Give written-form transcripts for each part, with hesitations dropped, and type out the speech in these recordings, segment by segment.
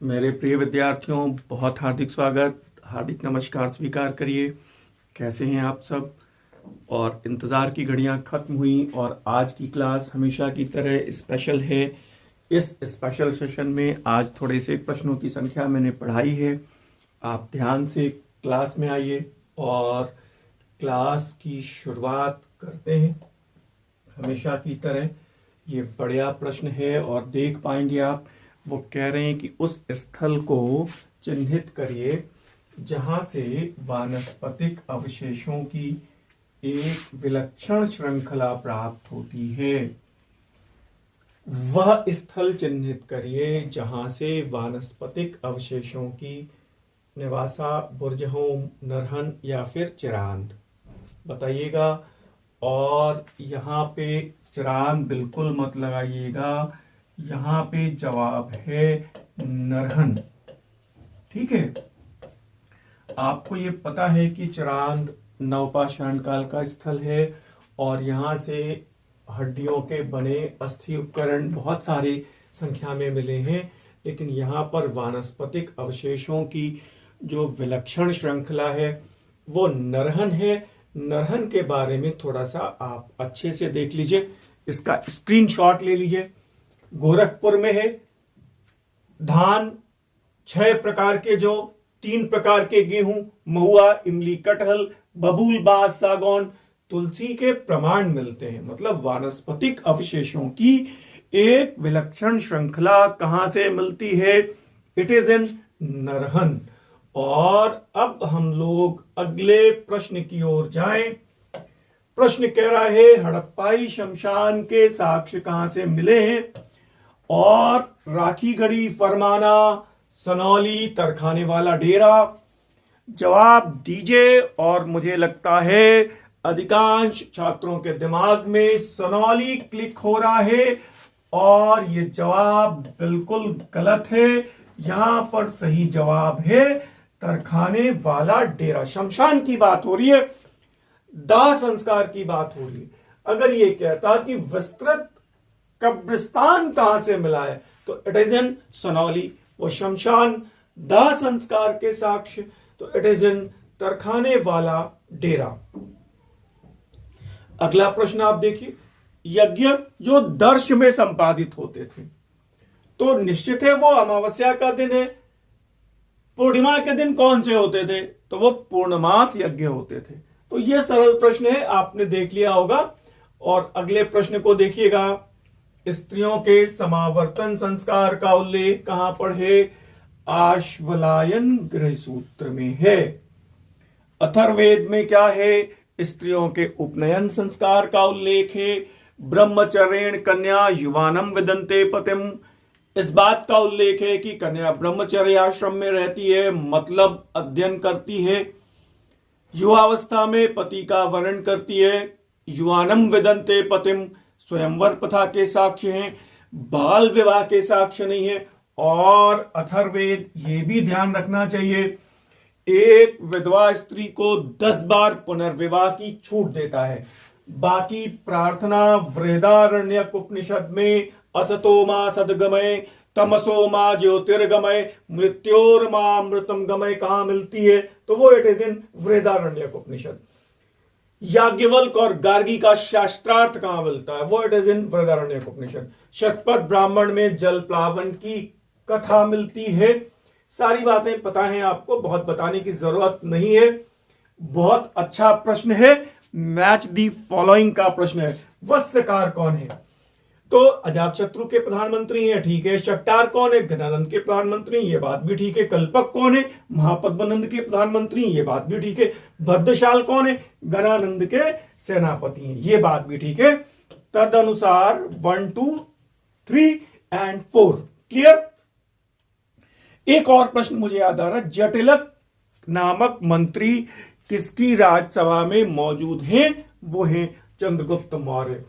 मेरे प्रिय विद्यार्थियों, बहुत हार्दिक स्वागत, हार्दिक नमस्कार स्वीकार करिए। कैसे हैं आप सब? और इंतज़ार की घड़ियां ख़त्म हुई और आज की क्लास हमेशा की तरह स्पेशल है। इस स्पेशल सेशन में आज थोड़े से प्रश्नों की संख्या मैंने पढ़ाई है। आप ध्यान से क्लास में आइए और क्लास की शुरुआत करते हैं। हमेशा की तरह ये बढ़िया प्रश्न है और देख पाएंगे आप, वो कह रहे हैं कि उस स्थल को चिन्हित करिए जहां से वानस्पतिक अवशेषों की एक विलक्षण श्रृंखला प्राप्त होती है। वह स्थल चिन्हित करिए जहां से वानस्पतिक अवशेषों की निवासा बुर्जहोम, नरहन या फिर चिरांद, बताइएगा। और यहाँ पे चिरांद बिल्कुल मत लगाइएगा, यहाँ पे जवाब है नरहन। ठीक है, आपको ये पता है कि चिरांद नवपाषाण काल का स्थल है और यहाँ से हड्डियों के बने अस्थि उपकरण बहुत सारी संख्या में मिले हैं, लेकिन यहाँ पर वानस्पतिक अवशेषों की जो विलक्षण श्रृंखला है वो नरहन है। नरहन के बारे में थोड़ा सा आप अच्छे से देख लीजिए, इसका स्क्रीनशॉट ले लीजिए। गोरखपुर में है। धान 6 प्रकार के, जो 3 प्रकार के गेहूं, महुआ, इमली, कटहल, बबूल, बांस, सागौन, तुलसी के प्रमाण मिलते हैं। मतलब वानस्पतिक अवशेषों की एक विलक्षण श्रृंखला कहां से मिलती है? It is in Narhan. और अब हम लोग अगले प्रश्न की ओर जाएं। प्रश्न कह रहा है हड़प्पाई शमशान के साक्ष्य कहां से मिले हैं? और राखीगढ़ी, फरमाना, सनौली, तरखाने वाला डेरा। जवाब दीजिए। और मुझे लगता है अधिकांश छात्रों के दिमाग में सनौली क्लिक हो रहा है और ये जवाब बिल्कुल गलत है। यहां पर सही जवाब है तरखाने वाला डेरा। शमशान की बात हो रही है, दाह संस्कार की बात हो रही है। अगर ये कहता कि विस्तृत कब्रिस्तान कहां से मिला है तो इट इज इन सनौली। वो शमशान दाह संस्कार के साक्ष्य तो इट इज इन तरखाने वाला डेरा। अगला प्रश्न आप देखिए, यज्ञ जो दर्श में संपादित होते थे तो निश्चित है वो अमावस्या का दिन है। पूर्णिमा के दिन कौन से होते थे? तो वो पूर्णमास यज्ञ होते थे। तो ये सरल प्रश्न है, आपने देख लिया होगा। और अगले प्रश्न को देखिएगा, स्त्रियों के समावर्तन संस्कार का उल्लेख कहां पर है? आश्वलायन गृह सूत्र में है। अथर्ववेद में क्या है? स्त्रियों के उपनयन संस्कार का उल्लेख है। ब्रह्मचर्येण कन्या युवानम विदन्ते पतिम। इस बात का उल्लेख है कि कन्या ब्रह्मचर्य आश्रम में रहती है, मतलब अध्ययन करती है। युवावस्था में पति का वरण करती है। युवानम विदन्ते पतिम स्वयंवर प्रथा के साक्ष्य हैं, बाल विवाह के साक्ष्य नहीं है। और अथर्ववेद ये भी ध्यान रखना चाहिए, एक विधवा स्त्री को 10 बार पुनर्विवाह की छूट देता है। बाकी प्रार्थना बृहदारण्यक उपनिषद में असतो मा सद्गमय, तमसो मा ज्योतिर्गमय, मृत्योर्मा अमृतम गमय कहां मिलती है? तो वो it is in Brihadaranyaka Upanishad. Yajnavalkya और गार्गी का शास्त्रार्थ कहां मिलता है? वो it is in Brihadaranyaka Upanishad. Shatapatha Brahmana में जल प्लावन की कथा मिलती है। सारी बातें पता है आपको, बहुत बताने की जरूरत नहीं है। बहुत अच्छा प्रश्न है, मैच दी फॉलोइंग का प्रश्न है। वत्स्यकार कौन है? तो अजातशत्रु के प्रधानमंत्री हैं, ठीक है। शक्टार कौन है? घनानंद के प्रधानमंत्री, ये बात भी ठीक है। कल्पक कौन है? महापद्मनंद के प्रधानमंत्री, ये बात भी ठीक है। भद्रशाल कौन है? घनानंद के सेनापति हैं, ये बात भी ठीक है। तद अनुसार 1, 2, 3 एंड 4 क्लियर। एक और प्रश्न मुझे याद आ रहा, जटिलक नामक मंत्री किसकी राज्यसभा में मौजूद हैं? वो हैं चंद्रगुप्त मौर्य।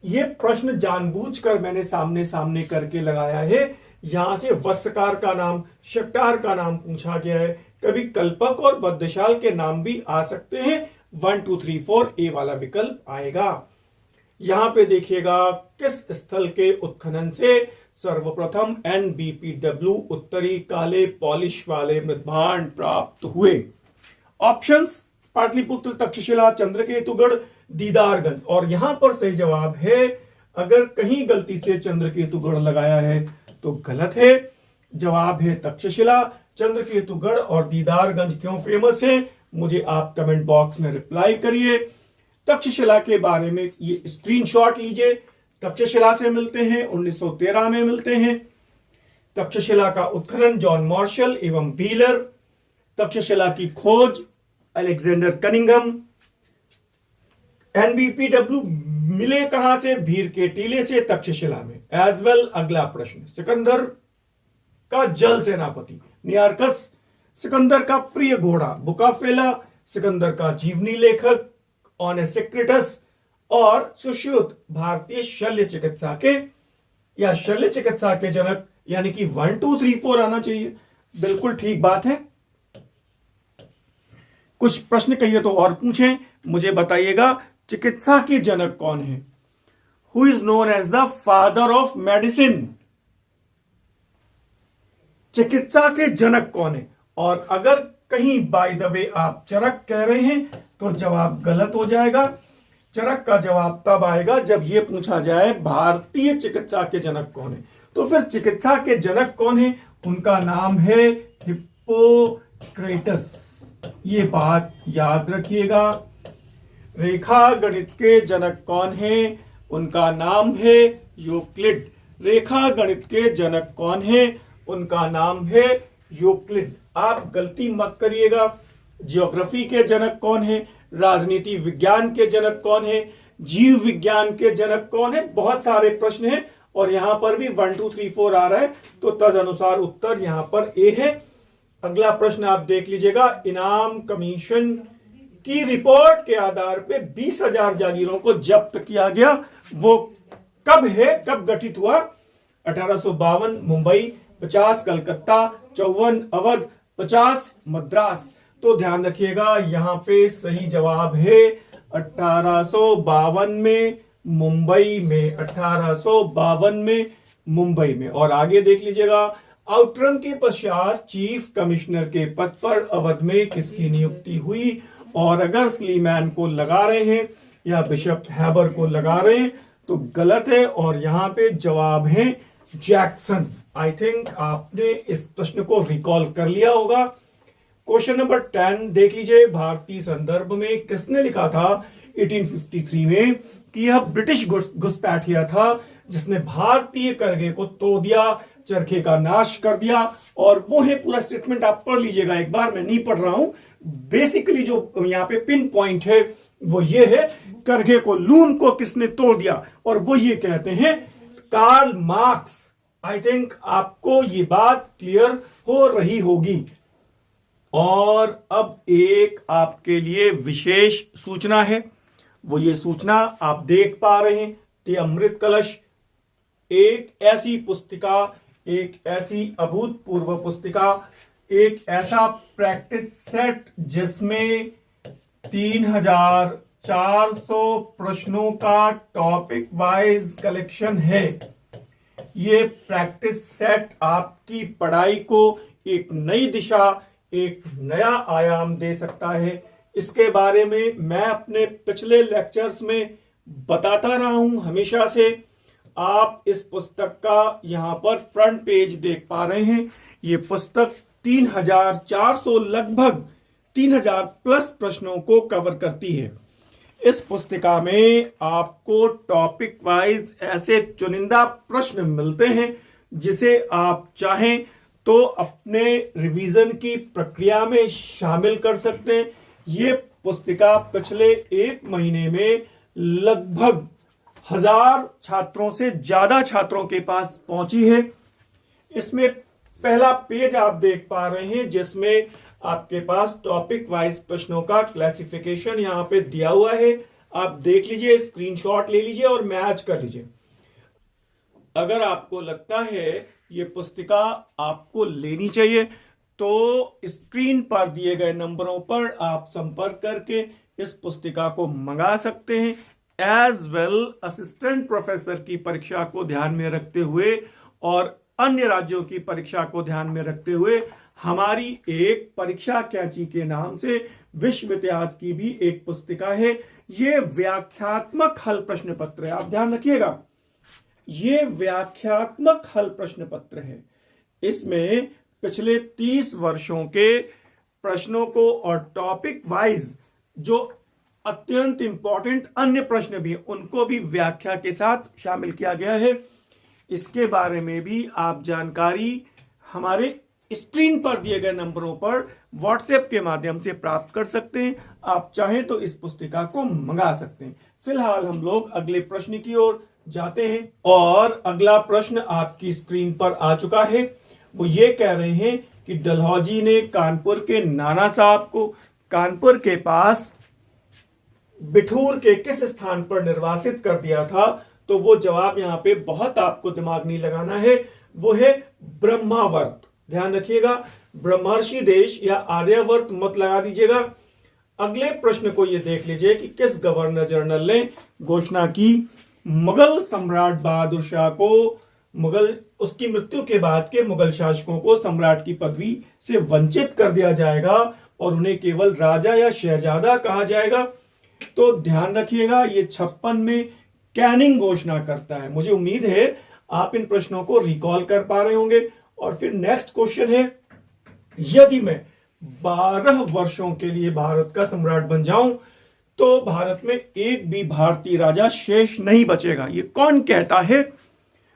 ये प्रश्न जानबूझकर मैंने सामने सामने करके लगाया है। यहां से वत्स्यकार का नाम, शक्टार का नाम पूछा गया है। कभी कल्पक और बद्धशाल के नाम भी आ सकते हैं। 1, 2, 3, 4 ए वाला विकल्प आएगा। यहां पे देखिएगा, किस स्थल के उत्खनन से सर्वप्रथम NBPW उत्तरी काले पॉलिश वाले मृदभांड प्राप्त हुए? ऑप्शंस पाटलिपुत्र, तक्षशिला, चंद्रकेतुगढ़, दीदारगंज। और यहां पर सही जवाब है, अगर कहीं गलती से चंद्रकेतुगढ़ लगाया है तो गलत है। जवाब है तक्षशिला। चंद्रकेतुगढ़ और दीदारगंज क्यों फेमस है, मुझे आप कमेंट बॉक्स में रिप्लाई करिए। तक्षशिला के बारे में ये स्क्रीनशॉट लीजिए। तक्षशिला से मिलते हैं, 1913 में मिलते हैं। तक्षशिला का उत्खनन जॉन मार्शल एवं व्हीलर। तक्षशिला की खोज अलेक्जेंडर कनिंघम। NBPW मिले कहां से? भीर के टीले से, तक्षशिला में। एज वेल अगला प्रश्न, सिकंदर का जल सेनापति नियारकस, सिकंदर का प्रिय घोड़ा बुकाफेला, सिकंदर का जीवनी लेखक ऑनेसिक्रिटस, और सुश्रुत भारतीय शल्य चिकित्सा के या शल्य चिकित्सा के जनक, यानी कि 1 2 3 4 आना चाहिए। बिल्कुल ठीक बात है। कुछ प्रश्न कहिए तो और पूछें, मुझे बताइएगा चिकित्सा के जनक कौन है? Who is known as the father of medicine? चिकित्सा के जनक कौन है? और अगर कहीं बाय द वे आप चरक कह रहे हैं तो जवाब गलत हो जाएगा। चरक का जवाब तब आएगा जब यह पूछा जाए भारतीय चिकित्सा के जनक कौन है। तो फिर चिकित्सा के जनक कौन है? उनका नाम है हिप्पोक्रेटस। ये बात याद रखिएगा। रेखा गणित के जनक कौन है? उनका नाम है यूक्लिड। रेखा गणित के जनक कौन है? उनका नाम है यूक्लिड। आप गलती मत करिएगा। ज्योग्राफी के जनक कौन है? राजनीति विज्ञान के जनक कौन है? जीव विज्ञान के जनक कौन है? बहुत सारे प्रश्न हैं और यहां पर भी 1 2 3 4 आ रहा है, तो तदनुसार उत्तर यहां पर ए है। अगला प्रश्न आप देख लीजिएगा। इनाम कमीशन की रिपोर्ट के आधार पे 20,000 जागीरों को जब्त किया गया, वो कब है, कब गठित हुआ? 1852 मुंबई, 50 कलकत्ता, 54 अवध, 50 मद्रास। तो ध्यान रखिएगा, यहां पे सही जवाब है 1852 में मुंबई में, 1852 में मुंबई में। और आगे देख लीजिएगा, आउटरम के पश्चात चीफ कमिश्नर के पद पर अवध में किसकी नियुक्ति हुई? और अगर स्लीमैन को लगा रहे हैं या बिशप हैबर को लगा रहे हैं तो गलत है, और यहां पे जवाब है जैक्सन। आई थिंक आपने इस प्रश्न को रिकॉल कर लिया होगा। क्वेश्चन नंबर 10 देख लीजिए। भारतीय संदर्भ में किसने लिखा था 1853 में कि यह ब्रिटिश घुसपैठिया था जिसने भारतीय करघे को तोड़ दिया, चरखे का नाश कर दिया? और वो है, पूरा स्टेटमेंट आप पढ़ लीजिएगा एक बार, मैं नहीं पढ़ रहा हूं। बेसिकली जो यहाँ पे पिन पॉइंट है वो ये है, करघे को, लूम को किसने तोड़ दिया? और वो ये कहते हैं कार्ल मार्क्स। आई थिंक आपको ये बात क्लियर हो रही होगी। और अब एक आपके लिए विशेष सूचना है। वो ये सूचना आप देख पा रहे हैं, ये अमृत कलश, एक ऐसी पुस्तिका, एक ऐसी अभूतपूर्व पुस्तिका, एक ऐसा प्रैक्टिस सेट जिसमें 3,400 प्रश्नों का टॉपिक वाइज कलेक्शन है। ये प्रैक्टिस सेट आपकी पढ़ाई को एक नई दिशा, एक नया आयाम दे सकता है। इसके बारे में मैं अपने पिछले लेक्चर्स में बताता रहा हूं हमेशा से। आप इस पुस्तक का यहां पर फ्रंट पेज देख पा रहे हैं। ये पुस्तक 3,400 लगभग 3,000 प्लस प्रश्नों को कवर करती है। इस पुस्तिका में आपको टॉपिक वाइज ऐसे चुनिंदा प्रश्न मिलते हैं जिसे आप चाहें तो अपने रिवीजन की प्रक्रिया में शामिल कर सकते हैं। ये पुस्तिका पिछले 1 महीने में लगभग 1,000 छात्रों से ज्यादा छात्रों के पास पहुंची है। इसमें पहला पेज आप देख पा रहे हैं जिसमें आपके पास टॉपिक वाइज प्रश्नों का क्लासिफिकेशन यहां पे दिया हुआ है। आप देख लीजिए, स्क्रीनशॉट ले लीजिए और मैच कर लीजिए। अगर आपको लगता है ये पुस्तिका आपको लेनी चाहिए तो स्क्रीन पर दिए गए नंबरों पर आप संपर्क करके इस पुस्तिका को मंगा सकते हैं। एज वेल असिस्टेंट प्रोफेसर की परीक्षा को ध्यान में रखते हुए और अन्य राज्यों की परीक्षा को ध्यान में रखते हुए हमारी एक परीक्षा कैंची के नाम से विश्व इतिहास की भी एक पुस्तिका है। ये व्याख्यात्मक हल प्रश्न पत्र है, आप ध्यान रखिएगा, ये व्याख्यात्मक हल प्रश्न पत्र है। इसमें पिछले 30 वर्षों के प्रश्नों को और टॉपिक वाइज जो अत्यंत इंपॉर्टेंट अन्य प्रश्न भी उनको भी व्याख्या के साथ शामिल किया गया है। इसके बारे में भी आप जानकारी हमारे स्क्रीन पर दिए गए नंबरों पर व्हाट्सएप के माध्यम से प्राप्त कर सकते हैं। आप चाहें तो इस पुस्तिका को मंगा सकते हैं। फिलहाल हम लोग अगले प्रश्न की ओर जाते हैं और अगला प्रश्न आपकी स्क्रीन पर आ चुका है। वो ये कह रहे हैं कि डलहौजी ने कानपुर के नाना साहब को कानपुर के पास बिठूर के किस स्थान पर निर्वासित कर दिया था। तो वो जवाब यहां पे बहुत आपको दिमाग नहीं लगाना है, वो है ब्रह्मावर्त। ध्यान रखिएगा, ब्रह्मर्षि देश या आर्यावर्त मत लगा दीजिएगा। अगले प्रश्न को ये देख लीजिए कि किस गवर्नर जनरल ने घोषणा की मुगल सम्राट बहादुर शाह को उसकी मृत्यु के बाद के मुगल शासकों को सम्राट की पदवी से वंचित कर दिया जाएगा और उन्हें केवल राजा या शहजादा कहा जाएगा। तो ध्यान रखिएगा, ये 56 में कैनिंग घोषणा करता है। मुझे उम्मीद है आप इन प्रश्नों को रिकॉल कर पा रहे होंगे। और फिर नेक्स्ट क्वेश्चन है, यदि मैं 12 वर्षों के लिए भारत का सम्राट बन जाऊं तो भारत में एक भी भारतीय राजा शेष नहीं बचेगा। ये कौन कहता है?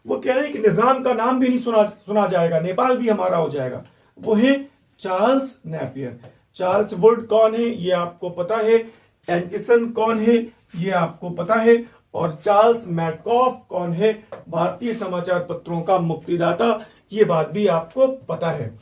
वो कह रहे हैं कि निजाम का नाम भी नहीं सुना जाएगा, नेपाल भी हमारा हो जाएगा। वो है चार्ल्स नेपियर। चार्ल्स वुड कौन है ये आपको पता है, एंचिसन कौन है ये आपको पता है, और चार्ल्स मैकॉफ कौन है, भारतीय समाचार पत्रों का मुक्तिदाता, ये बात भी आपको पता है।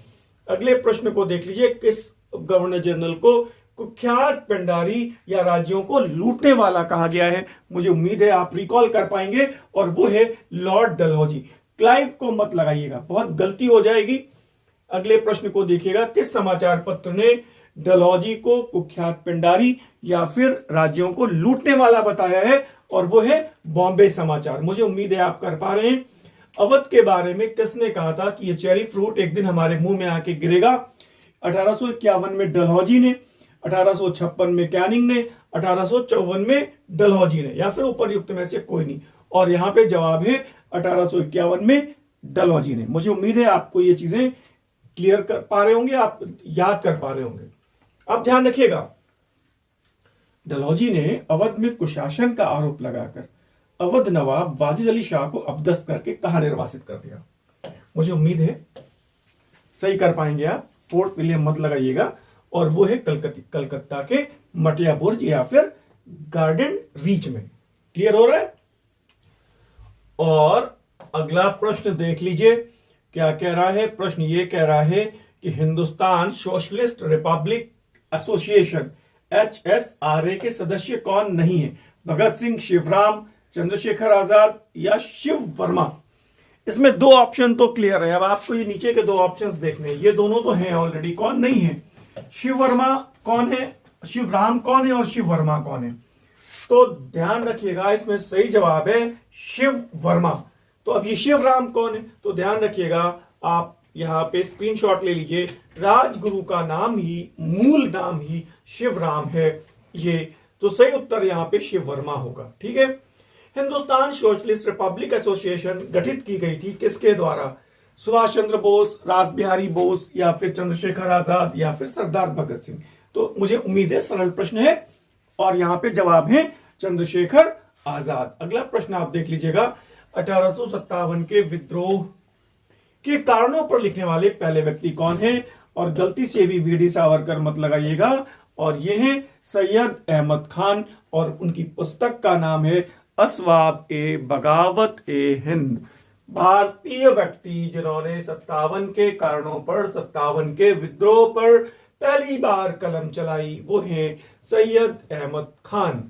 अगले प्रश्न को देख लीजिए, किस गवर्नर जनरल को कुख्यात पेंडारी या राज्यों को लूटने वाला कहा गया है? मुझे उम्मीद है आप रिकॉल कर पाएंगे, और वो है लॉर्ड डलहौजी। क्लाइव को मत लगाइएगा, बहुत गलती हो जाएगी। अगले प्रश्न को देखिएगा, किस समाचार पत्र ने डलहौजी को कुख्यात पेंडारी या फिर राज्यों को लूटने वाला बताया है? और वो है बॉम्बे समाचार। मुझे उम्मीद है आप कर पा रहे हैं। अवध के बारे में किसने कहा था कि ये चेरी फ्रूट एक दिन हमारे मुंह में आके गिरेगा? 1851 में डलहौजी ने, 1856 में कैनिंग ने, 1854 में डलहौजी ने, या फिर उपरयुक्त में से कोई नहीं। और यहां पे जवाब है 1851 में डलहौजी ने। मुझे उम्मीद है आपको ये चीजें क्लियर कर पा रहे होंगे, आप याद कर पा रहे होंगे। अब ध्यान रखिएगा, डलहौजी ने अवध में कुशासन का आरोप लगाकर अवध नवाब वाजिद अली शाह को अपदस्थ करके कहां निर्वासित कर दिया? मुझे उम्मीद है सही कर पाएंगे आप। फोर्ट विलियम मत लगाइएगा। और वो है कलकत्ता के मटिया बुर्ज या फिर गार्डन रीच में। क्लियर हो रहा है? और अगला प्रश्न देख लीजिए, क्या कह रहा है? प्रश्न ये कह रहा है कि Hindustan socialist Republic association HSRA के सदस्य कौन नहीं है? भगत सिंह, शिवराम, चंद्रशेखर आजाद या शिव वर्मा? इसमें दो ऑप्शन तो क्लियर है। अब आपको ये नीचे के दो ऑप्शंस देखने हैं, ये दोनों तो हैं ऑलरेडी, कौन नहीं है? शिव वर्मा कौन है, शिवराम कौन है और शिव वर्मा कौन है? तो ध्यान रखिएगा, इसमें सही जवाब है शिव वर्मा। तो अब ये शिवराम कौन है? तो ध्यान रखिएगा, आप यहां पे स्क्रीनशॉट ले लीजिए। राजगुरु का नाम ही, मूल नाम ही शिवराम है। ये तो सही उत्तर यहां पे शिव वर्मा होगा। ठीक है। हिंदुस्तान सोशलिस्ट रिपब्लिक एसोसिएशन गठित की गई थी किसके द्वारा? सुभाष चंद्र बोस, रास बिहारी बोस, या फिर चंद्रशेखर आजाद, या फिर सरदार भगत सिंह? तो मुझे उम्मीद है सरल प्रश्न है और यहां पे जवाब है चंद्रशेखर आजाद। अगला प्रश्न आप देख लीजिएगा, 1857 के विद्रोह के कारणों पर लिखने वाले पहले व्यक्ति कौन है? और गलती से भी वीडी सावरकर मत लगाइएगा। और ये है सैयद अहमद खान, और उनकी पुस्तक का नाम है असवाब ए बगावत ए हिंद। भारतीय व्यक्ति जिन्होंने 57 के कारणों पर, 57 के विद्रोह पर पहली बार कलम चलाई, वो है सैयद अहमद खान।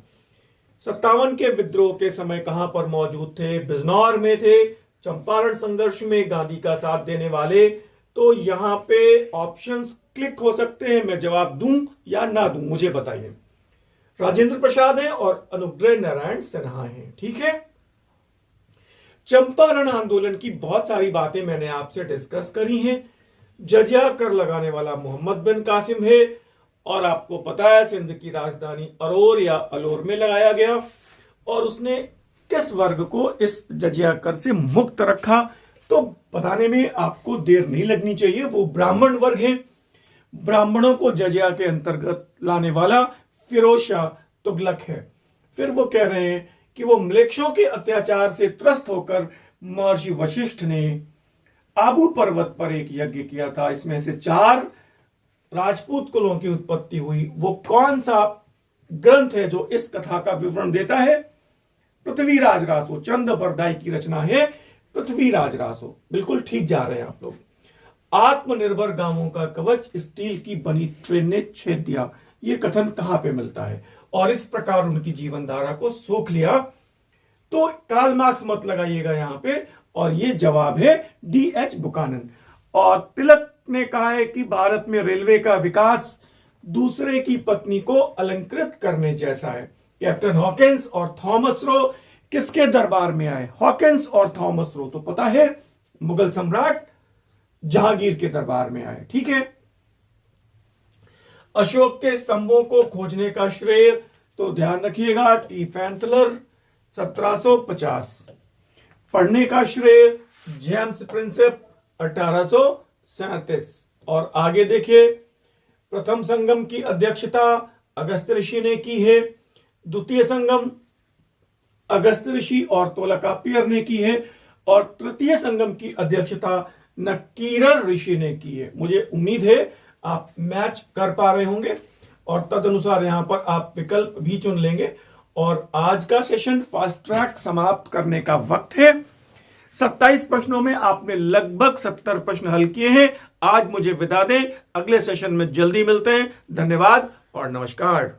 57 के विद्रोह के समय कहां पर मौजूद थे? बिजनौर में थे। चंपारण संघर्ष में गांधी का साथ देने वाले? तो यहां पे ऑप्शंस क्लिक हो सकते हैं, मैं जवाब दूं या ना दूं, मुझे बताइए। राजेंद्र प्रसाद है और अनुग्रह नारायण सिन्हा है। ठीक है। चंपारण आंदोलन की बहुत सारी बातें मैंने आपसे डिस्कस करी हैं। जजिया कर लगाने वाला मोहम्मद बिन कासिम है, और आपको पता है सिंध की राजधानी अरोर या अलोर में लगाया गया, और उसने किस वर्ग को इस जजिया कर से मुक्त रखा, तो बताने में आपको देर नहीं लगनी चाहिए। वो ब्राह्मण वर्ग है। ब्राह्मणों को जजिया के अंतर्गत लाने वाला फिरोज शाह तुगलक है। फिर वो कह रहे हैं कि वो म्लेच्छों के अत्याचार से त्रस्त होकर महर्षि वशिष्ठ ने आबू पर्वत पर एक यज्ञ किया था। इसमें से 4 राजपूत कुलों की उत्पत्ति हुई। वो कौन सा ग्रंथ है जो इस कथा का विवरण देता है? पृथ्वीराज रासो, चंद बरदाई की रचना है पृथ्वीराज रासो। बिल्कुल ठीक जा रहे हैं आप लोग। आत्मनिर्भर गांवों का कवच स्टील की बनी ट्रेन ने छेद दिया। ये कथन कहां पे मिलता है? और इस प्रकार उनकी जीवन धारा को सोख लिया। तो कार्ल मार्क्स मत लगाइएगा यहां पे, और ये जवाब है D.H. बुकानन। और तिलक ने कहा है कि भारत में रेलवे का विकास दूसरे की पत्नी को अलंकृत करने जैसा है। कैप्टन हॉकिंस और थॉमस रो किसके दरबार में आए? हॉकिंस और थॉमस रो तो पता है मुगल सम्राट जहांगीर के दरबार में आए। ठीक है। अशोक के स्तंभों को खोजने का श्रेय तो ध्यान रखिएगा टी फैंटलर 1750। पढ़ने का श्रेय जेम्स प्रिंसेप 1837। और आगे देखिए, प्रथम संगम की अध्यक्षता अगस्त ऋषि ने की है। द्वितीय संगम अगस्त ऋषि और तोलकापियर ने की है। और तृतीय संगम की अध्यक्षता नकीरर ऋषि ने की है। मुझे उम्मीद है आप मैच कर पा रहे होंगे, और तदनुसार यहां पर आप विकल्प भी चुन लेंगे। और आज का सेशन फास्ट ट्रैक समाप्त करने का वक्त है। 27 प्रश्नों में आपने लगभग 70 प्रश्न हल किए हैं। आज मुझे विदा दें, अगले सेशन में जल्दी मिलते हैं। धन्यवाद और नमस्कार।